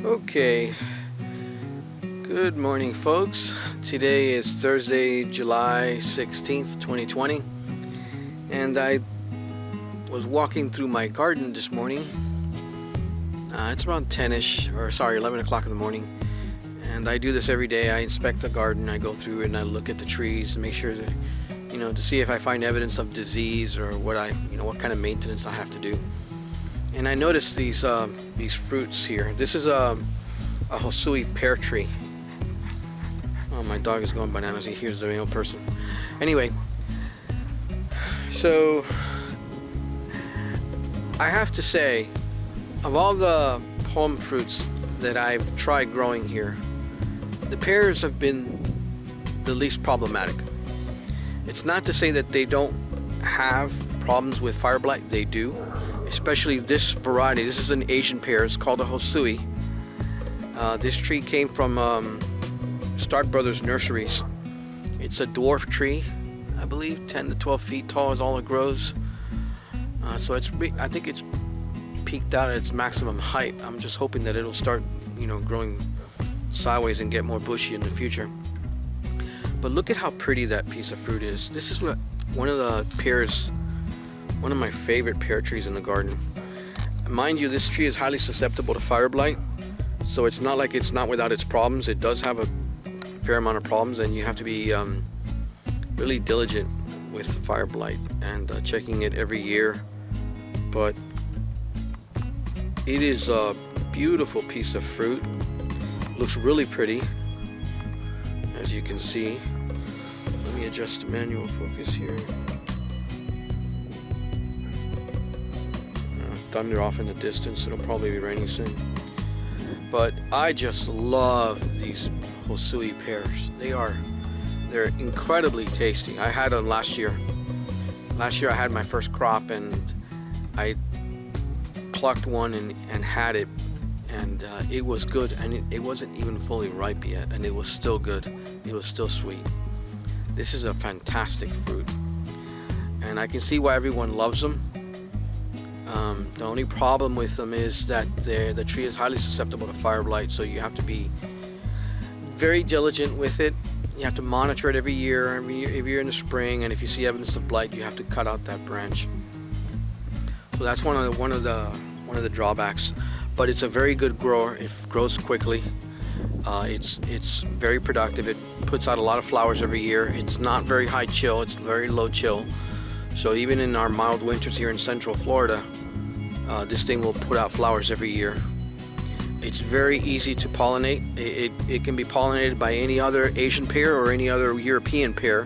Okay, good morning, folks. Today is Thursday, July 16th, 2020, and I was walking through my garden this morning. It's around 10ish, or sorry, 11 o'clock in the morning, and I do this every day. I inspect the garden, I go through it, and I look at the trees to make sure that, to see if I find evidence of disease or what kind of maintenance I have to do. And I noticed these fruits here. This is a Hosui pear tree. Oh, my dog is going bananas. He hears the real person. Anyway, so I have to say, of all the palm fruits that I've tried growing here, the pears have been the least problematic. It's not to say that they don't have problems with fire blight. They do, especially this variety. This is an Asian pear. It's called a Hosui. This tree came from Stark Brothers Nurseries. It's a dwarf tree, I believe, 10 to 12 feet tall is all it grows. So I think it's peaked out at its maximum height. I'm just hoping that it'll start, growing sideways and get more bushy in the future. But look at how pretty that piece of fruit is. This is one of the pears, one of my favorite pear trees in the garden. Mind you, this tree is highly susceptible to fire blight, so it's not like it's not without its problems. It does have a fair amount of problems, and you have to be really diligent with fire blight and checking it every year. But it is a beautiful piece of fruit. Looks really pretty, as you can see. Let me adjust the manual focus here. Thunder off in the distance. It'll probably be raining soon. But I just love these Hosui pears. They're incredibly tasty. I had them last year. Last year I had my first crop, and I plucked one and had it, and it was good, and it wasn't even fully ripe yet, and it was still good. It was still sweet. This is a fantastic fruit, and I can see why everyone loves them. The only problem with them is that the tree is highly susceptible to fire blight, so you have to be very diligent with it. You have to monitor it every year in the spring, and if you see evidence of blight, you have to cut out that branch. So that's one of the drawbacks. But it's a very good grower. It grows quickly. It's very productive. It puts out a lot of flowers every year. It's not very high chill. It's very low chill. So even in our mild winters here in Central Florida, this thing will put out flowers every year. It's very easy to pollinate. It can be pollinated by any other Asian pear or any other European pear,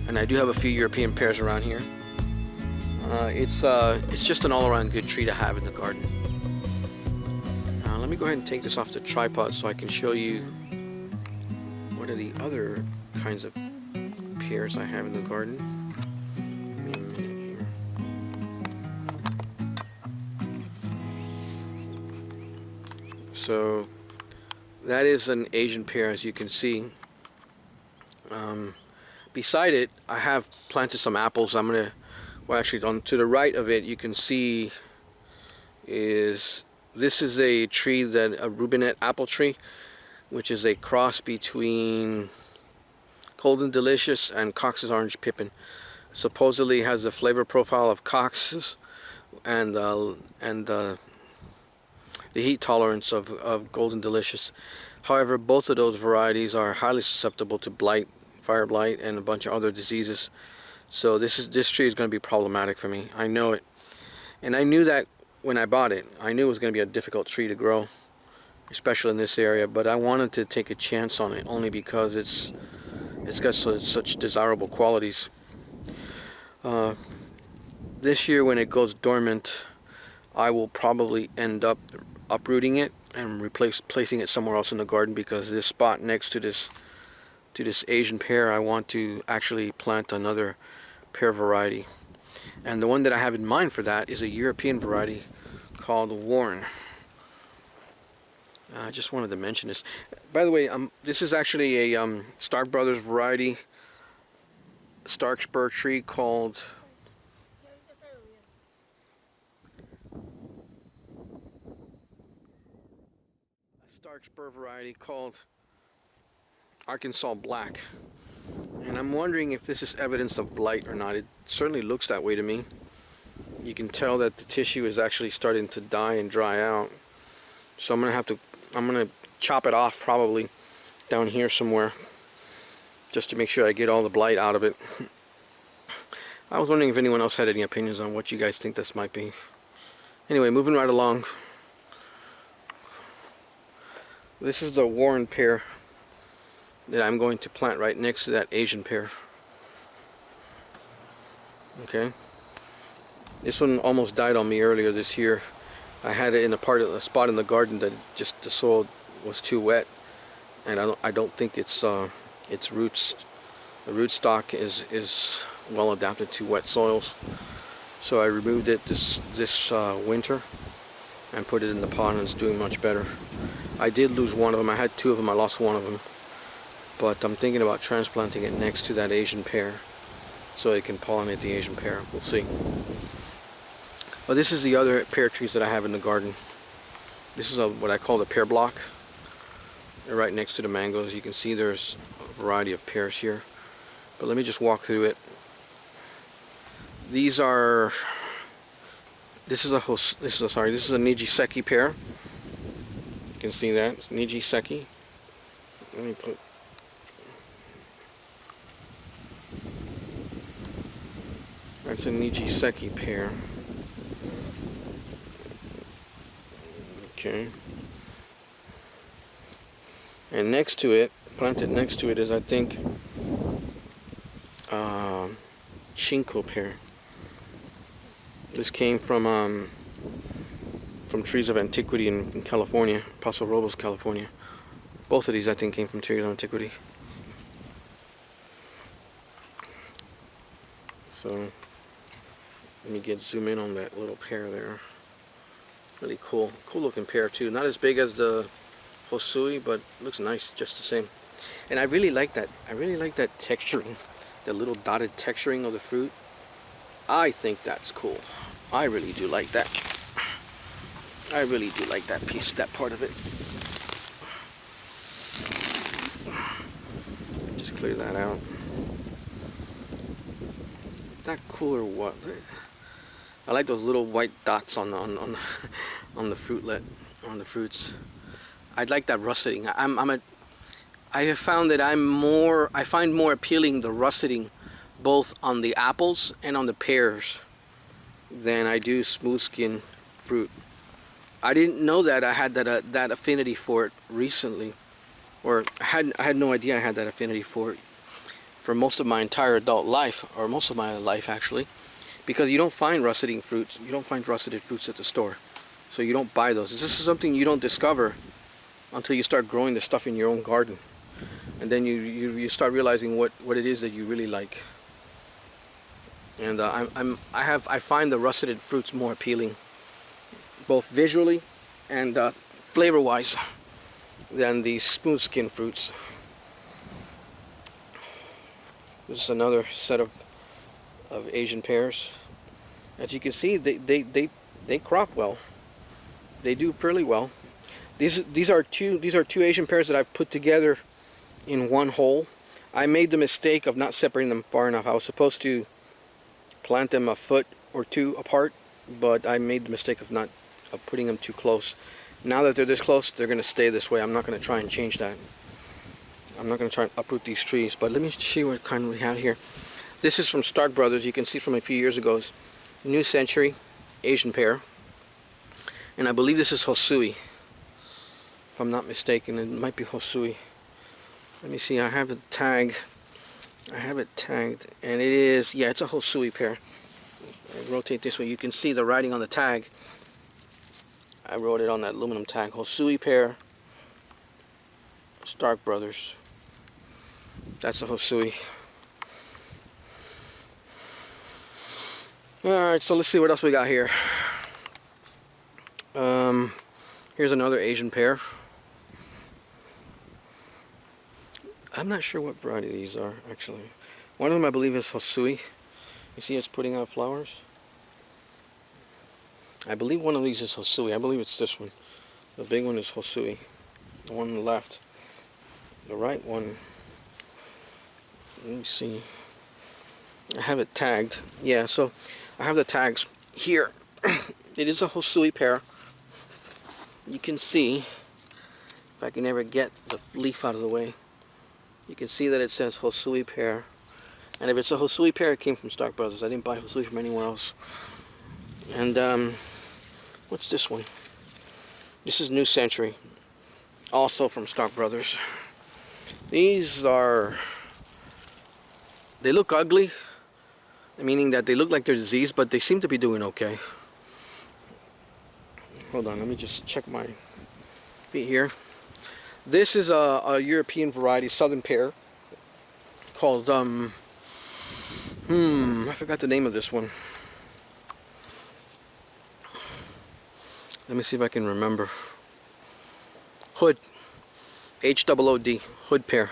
and I do have a few European pears around here. It's just an all-around good tree to have in the garden. Let me go ahead and take this off the tripod so I can show you what are the other kinds of pears I have in the garden. So that is an Asian pear, as you can see. Beside it, I have planted some apples. Actually, to the right of it, you can see this is a tree, a Rubinet apple tree, which is a cross between Golden Delicious and Cox's Orange Pippin. Supposedly has the flavor profile of Cox's and the heat tolerance of Golden Delicious. However, both of those varieties are highly susceptible to blight, fire blight, and a bunch of other diseases. So this tree is going to be problematic for me. I know it, and I knew that when I bought it. I knew it was going to be a difficult tree to grow, especially in this area. But I wanted to take a chance on it only because it's got such desirable qualities. This year, when it goes dormant, I will probably end up uprooting it and placing it somewhere else in the garden, because this spot next to this Asian pear, I want to actually plant another pear variety. And the one that I have in mind for that is a European variety called Warren. I just wanted to mention this. By the way, this is actually a Stark Brothers variety, Stark spur tree called dark spur variety called Arkansas Black. And I'm wondering if this is evidence of blight or not. It certainly looks that way to me. You can tell that the tissue is actually starting to die and dry out. So I'm gonna chop it off probably down here somewhere, just to make sure I get all the blight out of it. I was wondering if anyone else had any opinions on what you guys think this might be. Anyway, moving right along. This is the Warren pear that I'm going to plant right next to that Asian pear. Okay. This one almost died on me earlier this year. I had it in a spot in the garden that just the soil was too wet, and I don't think its roots, the rootstock is well adapted to wet soils. So I removed it this winter and put it in the pot, and it's doing much better. I did lose one of them. I had two of them. I lost one of them. But I'm thinking about transplanting it next to that Asian pear so it can pollinate the Asian pear. We'll see. Well, this is the other pear trees that I have in the garden. This is what I call the pear block. They're right next to the mangoes. You can see there's a variety of pears here. But let me just walk through it. This is a Nijiseki pear. You can see that. It's Nijiseki. Let me put... That's a Nijiseki pear. Okay. And next to it, planted next to it is, I think, Chinko pear. This came from trees of antiquity in California, Paso Robles, California. Both of these, I think, came from trees of antiquity. So let me zoom in on that little pear there. Really cool looking pear too. Not as big as the Hosui, but looks nice just the same. And I really like that. I really like that texturing, the little dotted texturing of the fruit. I think that's cool. I really do like that. I really do like that piece, that part of it. Just clear that out. Is that cool or what? I like those little white dots on the fruitlet, on the fruits. I'd like that russeting. I have found that I find more appealing the russeting both on the apples and on the pears than I do smooth skin fruit. I didn't know that I had that affinity for it recently, or I had no idea I had that affinity for it for most of my entire adult life, or most of my life actually, because you don't find russeting fruits. You don't find russeted fruits at the store, so you don't buy those. This is something you don't discover until you start growing the stuff in your own garden, and then you start realizing what it is that you really like. And I find the russeted fruits more appealing, both visually and flavor-wise, than the smooth skin fruits. This is another set of Asian pears. As you can see, they crop well. They do fairly well. These are two Asian pears that I've put together in one hole. I made the mistake of not separating them far enough. I was supposed to plant them a foot or two apart, but I made the mistake of putting them too close. Now that they're this close, they're going to stay this way. I'm not going to try and change that. I'm not going to try and uproot these trees, but let me see what kind we have here. This is from Stark Brothers. You can see from a few years ago. It's New Century Asian pear, and I believe this is Hosui, if I'm not mistaken. It might be Hosui. Let me see. I have a tag. I have it tagged, and it is, yeah, it's a Hosui pear. I rotate this way. You can see the writing on the tag. I wrote it on that aluminum tag. Hosui pear, Stark Brothers. That's a Hosui. Alright, so let's see what else we got here. Here's another Asian pear. I'm not sure what variety these are, actually. One of them, I believe, is Hosui. You see it's putting out flowers? I believe one of these is Hosui. I believe it's this one. The big one is Hosui. The one on the left. The right one, let me see. I have it tagged. Yeah, so I have the tags here. It is a Hosui pear. You can see, if I can ever get the leaf out of the way, you can see that it says Hosui pear. And if it's a Hosui pear, it came from Stark Brothers. I didn't buy Hosui from anywhere else. And what's this one? This is New Century, also from Stark Brothers. These are, they look ugly, meaning that they look like they're diseased, but they seem to be doing okay. Hold on, let me just check my feet here. This is a European variety, southern pear, called, I forgot the name of this one. Let me see if I can remember. Hood. H-O-O-D. Hood pear.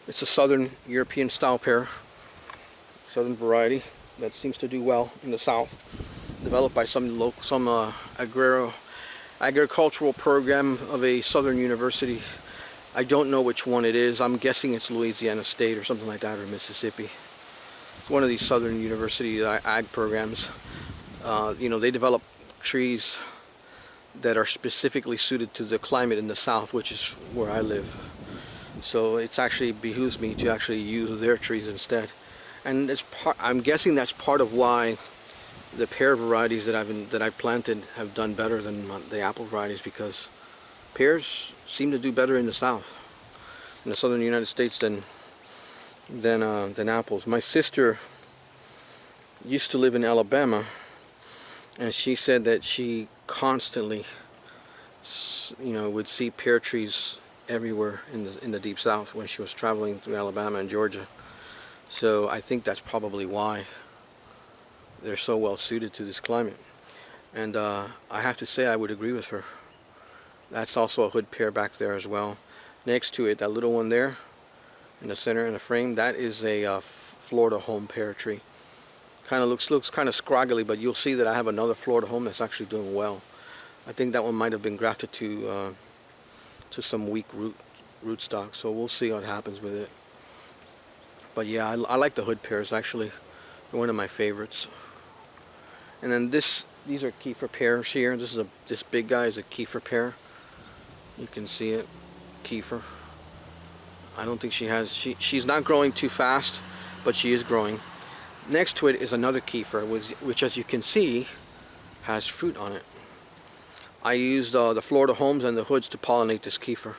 It's a southern European style pear. Southern variety that seems to do well in the south. Developed by some agricultural program of a southern university. I don't know which one it is. I'm guessing it's Louisiana State or something like that, or Mississippi. It's one of these southern university ag programs. You know, they develop trees that are specifically suited to the climate in the south, which is where I live. So it's actually behooves me to actually use their trees instead. And it's I'm guessing that's part of why the pear varieties that I've planted have done better than the apple varieties, because pears seem to do better in the south, in the southern United States, than apples. My sister used to live in Alabama, and she said that she constantly, you know, would see pear trees everywhere in the deep south when she was traveling through Alabama and Georgia. So I think that's probably why they're so well suited to this climate. And I have to say, I would agree with her. That's also a hood pear back there as well. Next to it, that little one there in the center in the frame, that is a Florida home pear tree. Kind of looks kind of scraggly, but you'll see that I have another Florida home that's actually doing well. I think that one might have been grafted to some weak root stock, so we'll see what happens with it. But yeah, I like the hood pears. Actually, they're one of my favorites. And then these are Kiefer pears here. This big guy is a Kiefer pear. You can see it, Kiefer. I don't think she's not growing too fast, but she is growing. Next to it is another Kiefer, which as you can see, has fruit on it. I used the Florida Homes and the Hoods to pollinate this Kiefer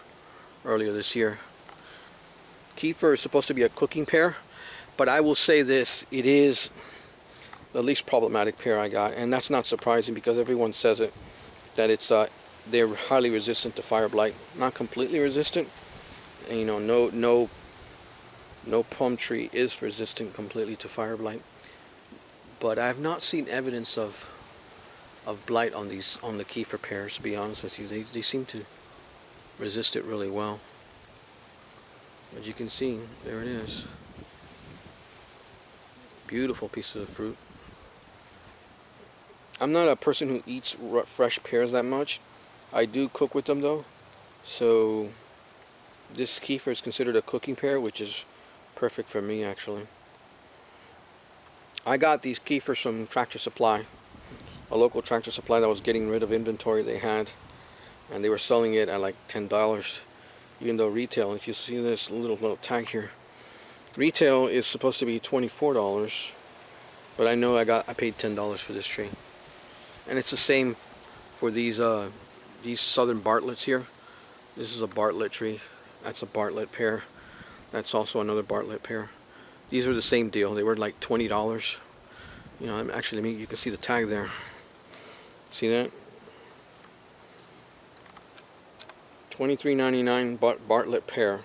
earlier this year. Kiefer is supposed to be a cooking pear, but I will say this, it is the least problematic pear I got, and that's not surprising because everyone says it, that it's they're highly resistant to fire blight. Not completely resistant, and, you know, no plum tree is resistant completely to fire blight, but I have not seen evidence of blight on the Kiefer pears, to be honest with you. They seem to resist it really well. As you can see, there it is. Beautiful pieces of fruit. I'm not a person who eats fresh pears that much. I do cook with them though. So this Kiefer is considered a cooking pear, which is perfect for me actually. I got these Kiefers from Tractor Supply, a local Tractor Supply that was getting rid of inventory they had, and they were selling it at like $10, even though retail, if you see this little tag here, retail is supposed to be $24, but I know I paid $10 for this tree. And it's the same for these southern Bartletts here. This is a Bartlett tree. That's a Bartlett pear. That's also another Bartlett pear. These are the same deal. They were like $20. You know, actually, you can see the tag there. See that? $23.99 Bartlett pear.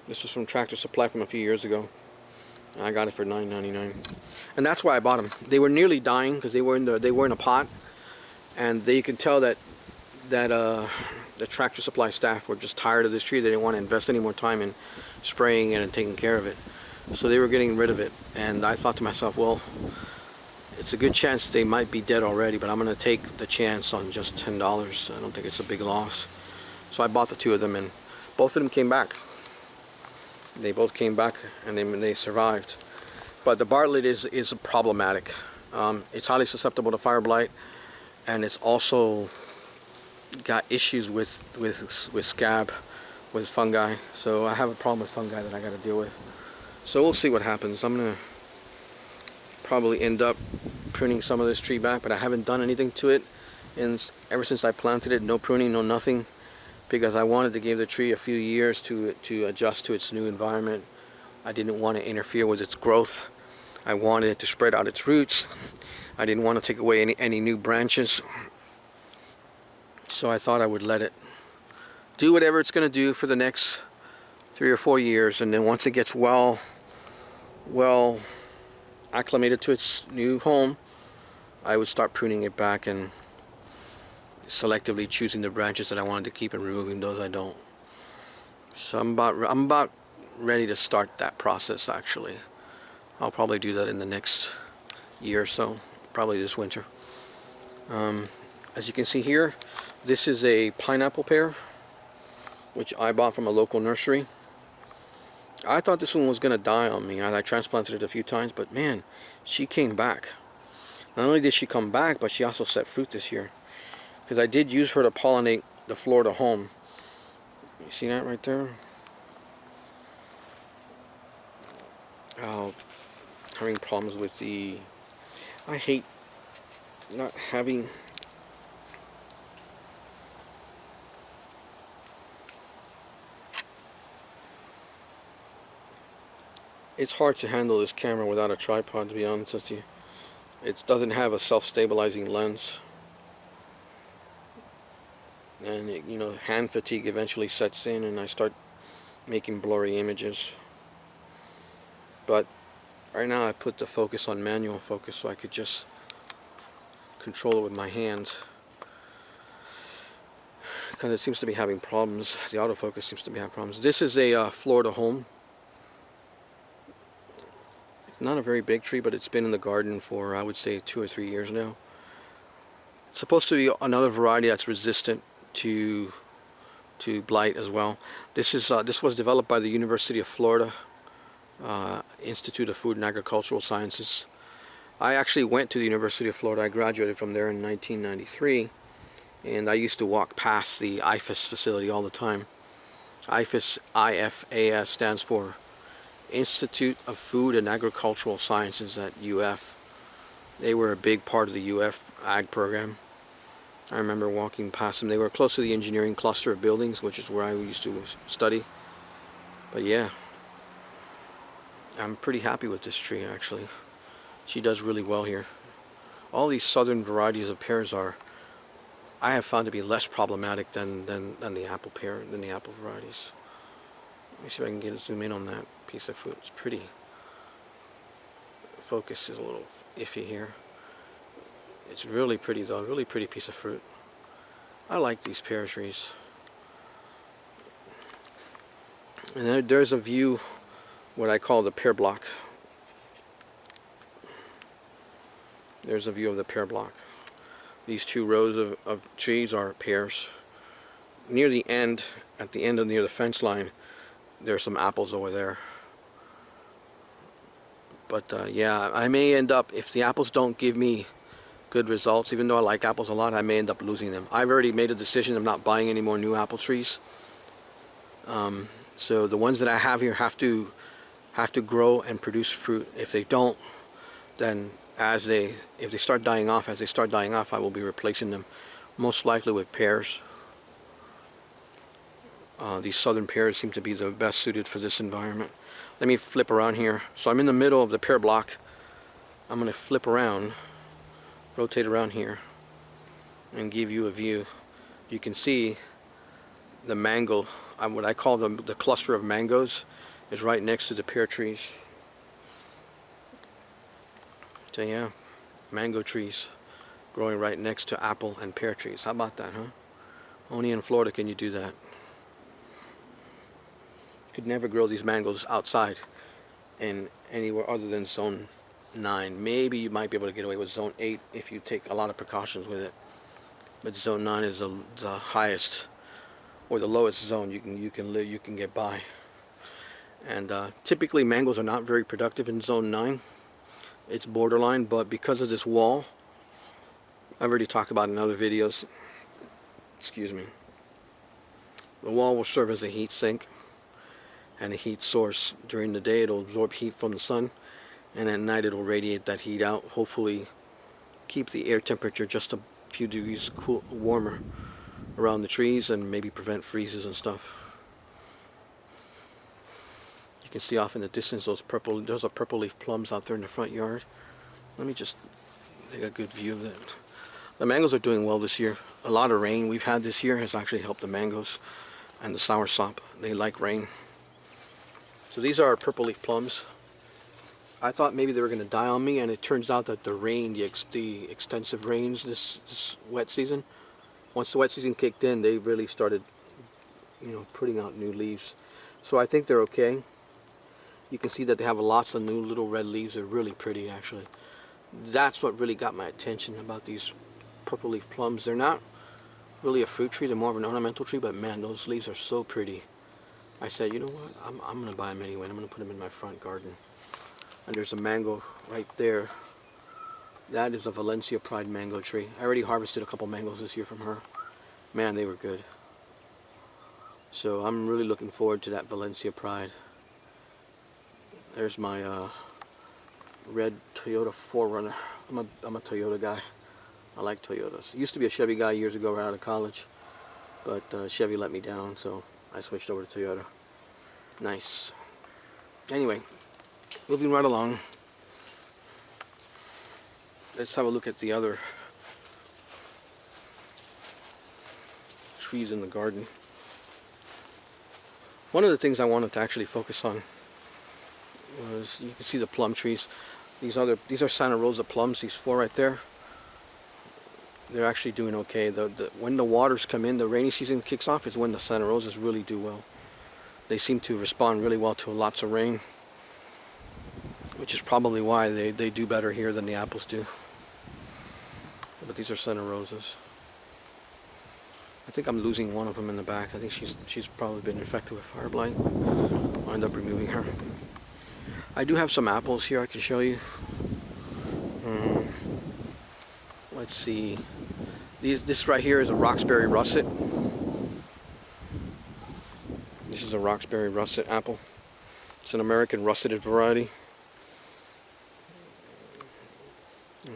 This was from Tractor Supply from a few years ago. I got it for $9.99, and that's why I bought them. They were nearly dying because they were in a pot, and you can tell that the Tractor Supply staff were just tired of this tree. They didn't want to invest any more time in spraying it and taking care of it, so they were getting rid of it. And I thought to myself, well, it's a good chance they might be dead already, but I'm going to take the chance on just $10. I don't think it's a big loss. So I bought the two of them, and both of them came back. They both came back, and they survived. But the Bartlett is problematic. It's highly susceptible to fire blight, and it's also got issues with scab, with fungi. So I have a problem with fungi that I got to deal with. So we'll see what happens. I'm gonna probably end up pruning some of this tree back, but I haven't done anything to it. And ever since I planted it, no pruning, no nothing, because I wanted to give the tree a few years to adjust to its new environment. I didn't want to interfere with its growth. I wanted it to spread out its roots. I didn't want to take away any new branches. So I thought I would let it do whatever it's going to do for the next 3 or 4 years, and then once it gets well acclimated to its new home, I would start pruning it back and selectively choosing the branches that I wanted to keep and removing those I don't. So I'm about ready to start that process. Actually, I'll probably do that in the next year or so, probably this winter. As you can see here, this is a pineapple pear, which I bought from a local nursery. I thought this one was going to die on me. I transplanted it a few times, but man, she came back. Not only did she come back, but she also set fruit this year. Because I did use her to pollinate the Florida home. You see that right there? Oh, having problems with the... I hate not having... It's hard to handle this camera without a tripod, to be honest with you. It doesn't have a self-stabilizing lens. And you know, hand fatigue eventually sets in, and I start making blurry images. But right now I put the focus on manual focus, so I could just control it with my hands, because it seems to be having problems. The autofocus seems to be having problems. This is a Florida home. It's not a very big tree, but it's been in the garden for, I would say, 2 or 3 years now. It's supposed to be another variety that's resistant to blight as well. This was developed by the University of Florida Institute of Food and Agricultural Sciences. I actually went to the University of Florida. I graduated from there in 1993, and I used to walk past the IFAS facility all the time. IFAS, IFAS stands for Institute of Food and Agricultural Sciences at UF. They were a big part of the UF ag program. I remember walking past them. They were close to the engineering cluster of buildings, which is where I used to study. But yeah, I'm pretty happy with this tree, actually. She does really well here. All these southern varieties of pears I have found to be less problematic than the apple pear, than the apple varieties. Let me see if I can get a zoom in on that piece of fruit. It's pretty. The focus is a little iffy here. It's really pretty though, really pretty piece of fruit. I like these pear trees. And there's a view, what I call the pear block. There's a view of the pear block. These 2 rows of trees are pears. Near the end, near the fence line, there's some apples over there. But yeah, I may end up, if the apples don't give me good results, even though I like apples a lot, I may end up losing them. I've already made a decision of not buying any more new apple trees. So the ones that I have here have to grow and produce fruit. If they don't, then if they start dying off, I will be replacing them, most likely with pears. These southern pears seem to be the best suited for this environment. Let me flip around here. So I'm in the middle of the pear block. I'm going to flip around, rotate around here, and give you a view. You can see the mango, what I call the cluster of mangoes, is right next to the pear trees. So yeah, mango trees growing right next to apple and pear trees. How about that, huh? Only in Florida can you do that. Could never grow these mangoes outside in anywhere other than zone 9. Maybe you might be able to get away with zone 8 if you take a lot of precautions with it. But zone 9 is the highest or the lowest zone you can get by. And typically mangoes are not very productive in zone 9. It's borderline, but because of this wall, I've already talked about in other videos, excuse me, the wall will serve as a heat sink and a heat source. During the day it'll absorb heat from the sun, and at night it'll radiate that heat out, hopefully keep the air temperature just a few degrees warmer around the trees and maybe prevent freezes and stuff. You can see off in the distance those are purple leaf plums out there in the front yard. Let me just take a good view of that. The mangoes are doing well this year. A lot of rain we've had this year has actually helped the mangoes and the soursop. They like rain. So these are purple leaf plums. I thought maybe they were going to die on me, and it turns out that the rain, the extensive rains this wet season, once the wet season kicked in, they really started, putting out new leaves. So I think they're okay. You can see that they have lots of new little red leaves. They're really pretty, actually. That's what really got my attention about these purple leaf plums. They're not really a fruit tree. They're more of an ornamental tree, but man, those leaves are so pretty. I said, you know what? I'm going to buy them anyway. I'm going to put them in my front garden. And there's a mango right there. That is a Valencia Pride mango tree. I already harvested a couple mangoes this year from her. Man, they were good. So I'm really looking forward to that Valencia Pride. There's my red Toyota 4Runner. I'm a Toyota guy. I like Toyotas. I used to be a Chevy guy years ago right out of college, but Chevy let me down, so I switched over to Toyota. Nice. Anyway, moving right along. Let's have a look at the other trees in the garden. One of the things I wanted to actually focus on was, you can see the plum trees. These are Santa Rosa plums, these 4 right there. They're actually doing okay. When the waters come in, the rainy season kicks off, is when the Santa Rosas really do well. They seem to respond really well to lots of rain, which is probably why they do better here than the apples do. But these are Santa Rosas. I think I'm losing one of them in the back. I think she's probably been infected with fire blight. I'll end up removing her. I do have some apples here I can show you. Let's see. This right here is a Roxbury russet. This is a Roxbury russet apple. It's an American russeted variety.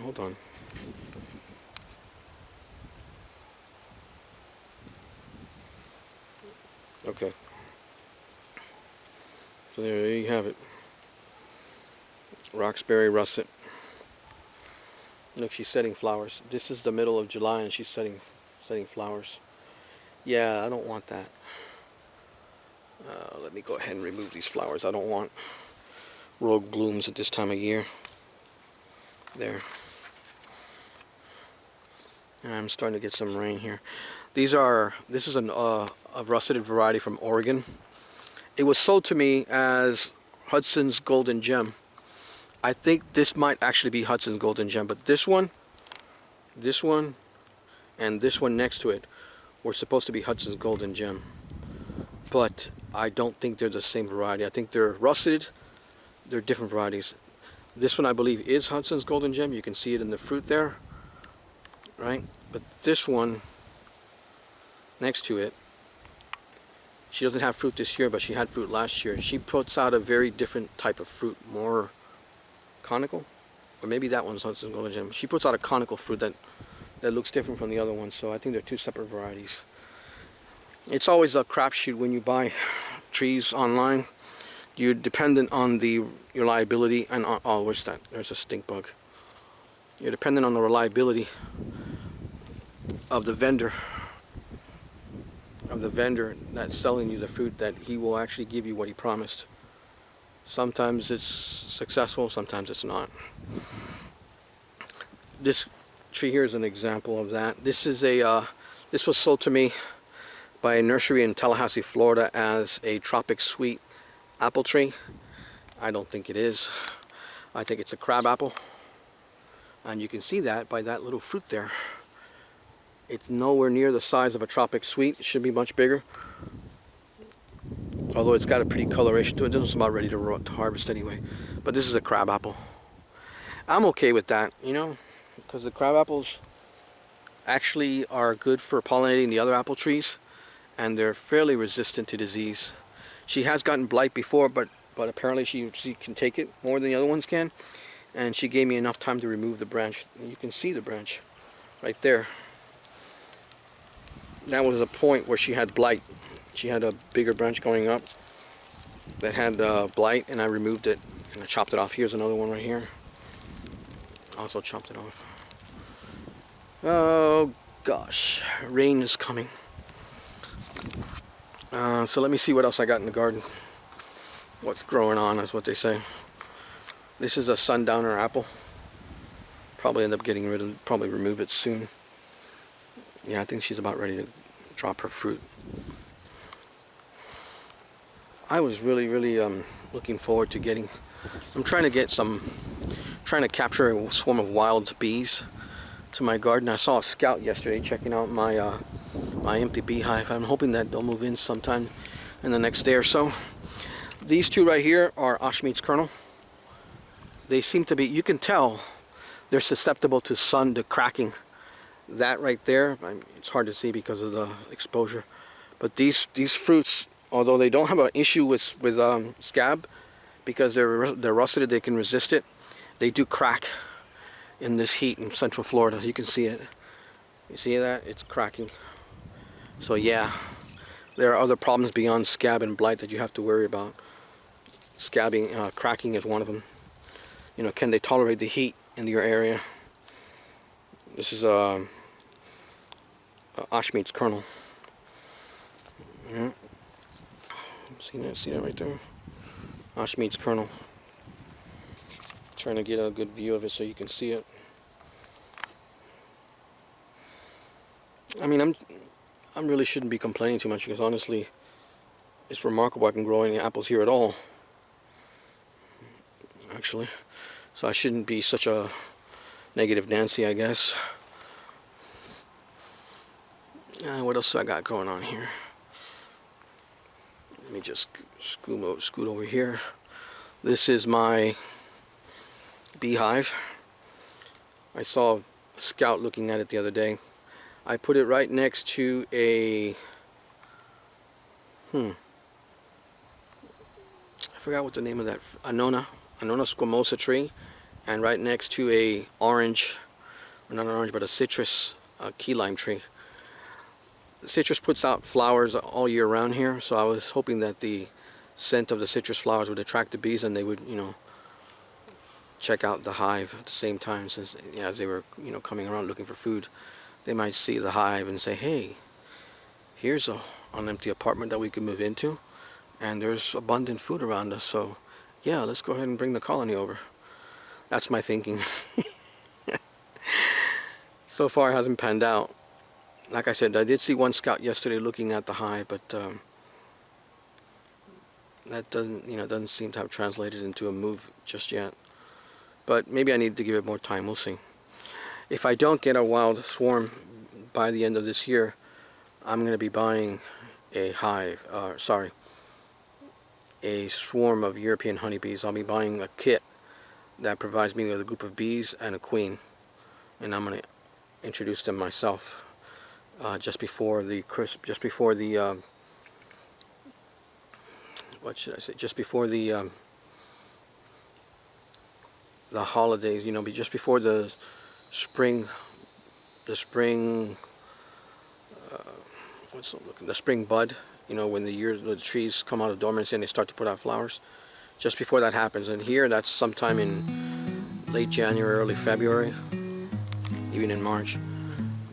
Hold on. Okay. So there you have it. Roxbury russet. Look, she's setting flowers. This is the middle of July and she's setting flowers. Yeah, I don't want that. Let me go ahead and remove these flowers. I don't want rogue blooms at this time of year. There. I'm starting to get some rain here. This is a russeted variety from Oregon. It was sold to me as Hudson's Golden Gem. I think this might actually be Hudson's Golden Gem, but this one, and this one next to it were supposed to be Hudson's Golden Gem. But I don't think they're the same variety. I think they're russeted. They're different varieties. This one I believe is Hudson's Golden Gem. You can see it in the fruit there, right? But this one next to it, she doesn't have fruit this year, but she had fruit last year. She puts out a very different type of fruit, more conical, or maybe that one's Hudson's Golden Gem. She puts out a conical fruit that looks different from the other ones, so I think they're 2 separate varieties. It's always a crapshoot when you buy trees online. You're dependent on the reliability and oh, where's that? There's a stink bug. You're dependent on the reliability of the vendor that's selling you the fruit, that he will actually give you what he promised. Sometimes it's successful, sometimes it's not. This tree here is an example of that. This was sold to me by a nursery in Tallahassee, Florida as a tropic sweet apple tree. I don't think it is. I think it's a crab apple. And you can see that by that little fruit there. It's nowhere near the size of a tropic sweet. It should be much bigger. Although it's got a pretty coloration to it. It's about ready to harvest anyway. But this is a crab apple. I'm okay with that, you know, because the crab apples actually are good for pollinating the other apple trees, and they're fairly resistant to disease. She has gotten blight before, but apparently she can take it more than the other ones can, and she gave me enough time to remove the branch. You can see the branch right there. That was a point where she had blight. She had a bigger branch going up that had blight, and I removed it and I chopped it off. Here's another one right here. Also chopped it off. Oh gosh, rain is coming. So let me see what else I got in the garden. What's growing on is what they say. This is a sundowner apple. Probably end up getting rid of, probably remove it soon. Yeah, I think she's about ready to drop her fruit. I was really looking forward to getting, I'm trying to get some, trying to capture a swarm of wild bees to my garden. I saw a scout yesterday checking out my my empty beehive. I'm hoping that they'll move in sometime in the next day or so. These two right here are Ashmead's kernel. They seem to be, you can tell they're susceptible to sun, to cracking. That right there, it's hard to see because of the exposure. But these fruits, although they don't have an issue with scab, because they're rusted, they can resist it. They do crack in this heat in Central Florida. You can see it. You see that? It's cracking. So yeah, there are other problems beyond scab and blight that you have to worry about. Scabbing, cracking is one of them. You know, can they tolerate the heat in your area? This is Ashmead's kernel. Yeah. See that right there? Ashmead's kernel. Trying to get a good view of it so you can see it. I mean, I really shouldn't be complaining too much, because honestly, it's remarkable I can grow any apples here at all, actually. So I shouldn't be such a negative Nancy, I guess. What else do I got going on here? Let me just scoot over here. This is my beehive. I saw a scout looking at it the other day. I put it right next to a I forgot what the name of that, Annona squamosa tree, and right next to a orange, or not an orange, but a citrus key lime tree. The citrus puts out flowers all year round here, so I was hoping that the scent of the citrus flowers would attract the bees, and they would, you know, check out the hive at the same time, since, yeah, as they were, you know, coming around looking for food, they might see the hive and say, hey, here's an empty apartment that we could move into, and there's abundant food around us, so yeah, let's go ahead and bring the colony over. That's my thinking. So far it hasn't panned out. Like I said, I did see one scout yesterday looking at the hive, but that doesn't seem to have translated into a move just yet. But maybe I need to give it more time. We'll see. If I don't get a wild swarm by the end of this year, I'm going to be buying a hive, a swarm of European honeybees. I'll be buying a kit that provides me with a group of bees and a queen, and I'm going to introduce them myself just before the what should I say? Just before the holidays, you know, just before the spring, the spring bud, you know, when the trees come out of dormancy and they start to put out flowers. Just before that happens, and here that's sometime in late January, early February, even in March.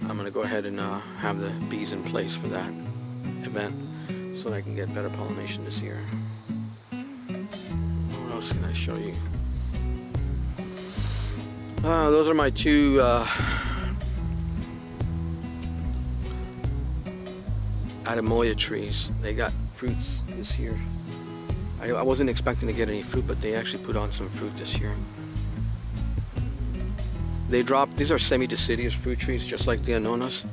I'm going to go ahead and have the bees in place for that event, so that I can get better pollination this year. What else can I show you? Those are my two Atemoya trees. They got fruits this year. I wasn't expecting to get any fruit, but they actually put on some fruit this year. They dropped, these are semi-deciduous fruit trees, just like the Annonas.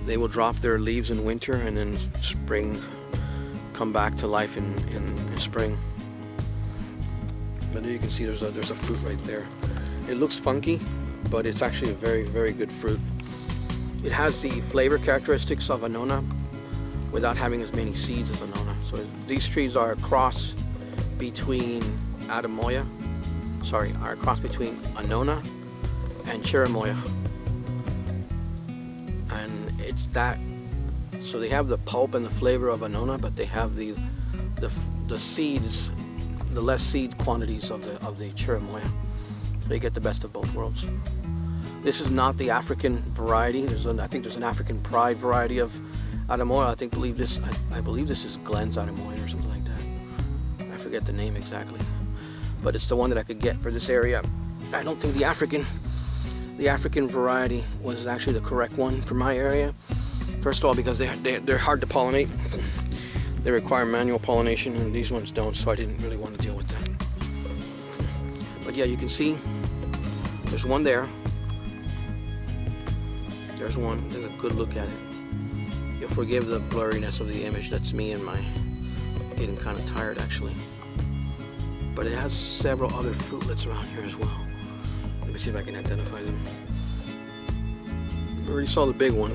They will drop their leaves in winter and then spring come back to life in spring. But there you can see there's a fruit right there. It looks funky, but it's actually a very, very good fruit. It has the flavor characteristics of Annona without having as many seeds as Annona. So these trees are a cross between Atemoya, are a cross between Annona and Chirimoya. And it's that, so they have the pulp and the flavor of Annona, but they have the seeds, the less seed quantities of the Chirimoya. So you get the best of both worlds. This is not the African variety. I think there's an African pride variety of Atemoya. I believe this is Glenn's Atemoya or something like that. I forget the name exactly, but it's the one that I could get for this area. I don't think the African variety was actually the correct one for my area. First of all, because they're hard to pollinate. They require manual pollination, and these ones don't, so I didn't really want to deal with that. But yeah, you can see there's one there. There's one. There's a good look at it. You'll forgive the blurriness of the image. That's me and my getting kind of tired actually. But it has several other fruitlets around here as well. Let me see if I can identify them. You already saw the big one.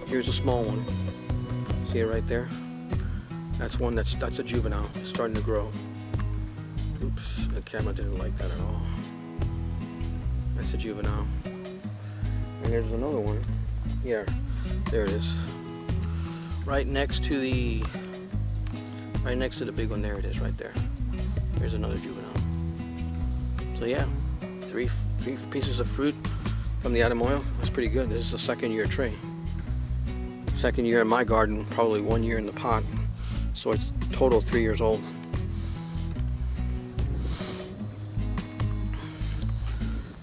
Here's a small one. See it right there? That's one that's a juvenile. It's starting to grow. Oops, the camera didn't like that at all. That's a juvenile. And there's another one. Yeah, there it is. Right next to the big one. There it is, right there. Here's another juvenile. So yeah, three pieces of fruit from the Atemoya. That's pretty good. This is a second year tray. Second year in my garden, probably 1 year in the pot. So it's total 3 years old.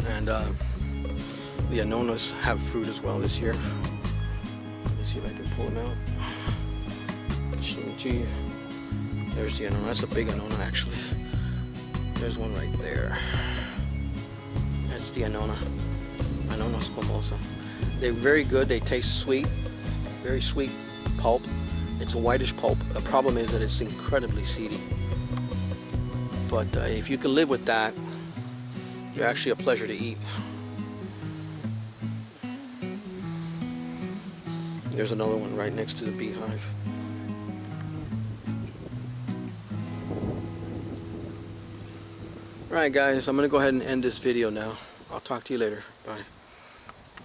And the Annonas have fruit as well this year. Let me see if I can pull them out. Show them to you. There's the Annona. That's a big Annona actually. There's one right there. That's the Annona. Annona squamosa. They're very good. They taste sweet. Very sweet pulp. It's a whitish pulp. The problem is that it's incredibly seedy. But if you can live with that, they're actually a pleasure to eat. There's another one right next to the beehive. Alright guys, I'm going to go ahead and end this video now. I'll talk to you later. Bye.